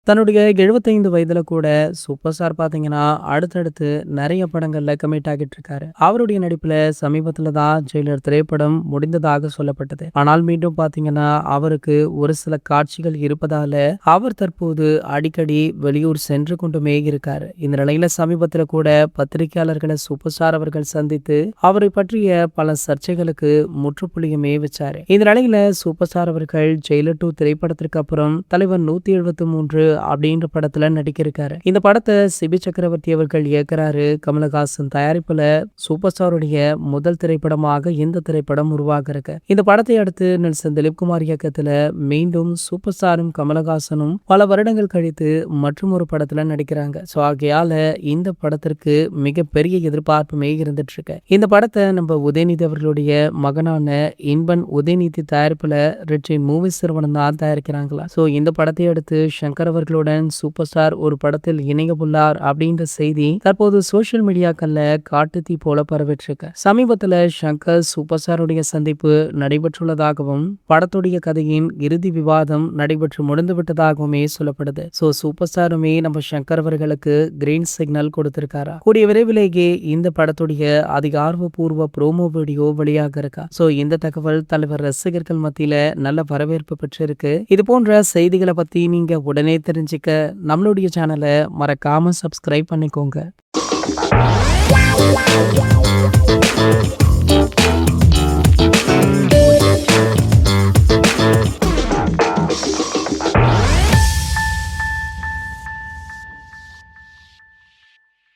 தன்னுடைய 75 வயதுல கூட சூப்பர் ஸ்டார் பார்த்தீங்கன்னா, அடுத்தடுத்து நெறைய படங்கள்ல கமிட் ஆகிட்டு இருக்காரு. அவருடைய நடிப்புல சமீபத்தில தான் ஜெயிலர் திரைப்படம் முடிந்ததாக சொல்லப்பட்டது. ஆனால் மீண்டும் பார்த்தீங்கன்னா, அவருக்கு ஒரு சில காட்சிகள் இருப்பதால, அவர் தற்போது அடிக்கடி வெளியூர் சென்று கொண்டுமே இருக்காரு. இந்த நிலையில சமீபத்தில கூட பத்திரிகையாளர்கள சூப்பர் ஸ்டார் அவர்கள் சந்தித்து, அவரை பற்றிய பல சர்ச்சைகளுக்கு முற்றுப்புள்ளியுமே வச்சாரு. இந்த நிலையில சூப்பர் ஸ்டார் அவர்கள் ஜெயிலர் 2 திரைப்படத்திற்கு அப்புறம் தலைவர் 173 அப்படின்ற படத்துல நடிக்கிருக்காரு. இந்த படத்தை சிபி சக்கரவர்த்தி அவர்கள் இயக்குறாரு. கமலஹாசன் தயாரிப்புல சூப்பர் ஸ்டாருடைய முதல் திரைப்படமாக இந்த திரைப்படம் உருவாக இருக்கு. இந்த படத்தை அடுத்து நெல்சன் திலீப்குமார் இயக்கத்துல மீண்டும் சூப்பர் ஸ்டாரும் கமலஹாசனும் பல வருடங்கள் கழித்து மற்றும் ஒரு படத்துல நடிக்கிறாங்க. சோ ஆகையால இந்த படத்திற்கு மிகப்பெரிய எதிர்பார்ப்புமே இருந்துட்டு இருக்கு. இந்த படத்தை நம்ம உதயநிதி அவர்களுடைய மகனான இன்பன் உதயநிதி தயாரிப்புல ரெட்ஜி மூவிஸ் நிறுவனம் தான் தயாரிக்கிறாங்களா. சோ இந்த படத்தை அடுத்து சங்கர் அவர்களுடன் சூப்பர் ஸ்டார் ஒரு படத்தில் இணைய உள்ளார் அப்படின்ற செய்தி தற்போது சோசியல் மீடியாக்கள்ல காட்டுத்தீ போல பரவிட்டு இருக்கு. சமீபத்துல சங்கர் சூப்பர் ஸ்டாருடைய சந்திப்பு நடைபெற்றுள்ளதாகவும் படத்துடைய கதையின் இறுதி விவாதம் நடைபெற்று முடிந்து விட்டதாகவுமே சொல்லப்படுது. சோ சூப்பர் ஸ்டாருமே நம்ம சங்கர் அவர்களுக்கு கிரீன் சிக்னல் கொடுத்திருக்காரா. கூடிய விரைவிலேயே இந்த படத்துடைய அதிகாரப்பூர்வ ப்ரோமோ வீடியோ வெளியாக இருக்கா. சோ இந்த தகவல் தலைவர் ரசிகர்கள் மத்தியில நல்ல வரவேற்பு பெற்றிருக்கு. இது போன்ற செய்திகளை பத்தி நீங்க உடனே தெரிஞ்சுக்க நம்மளுடைய சேனலை மறக்காம சப்ஸ்கிரைப் பண்ணிக்கோங்க.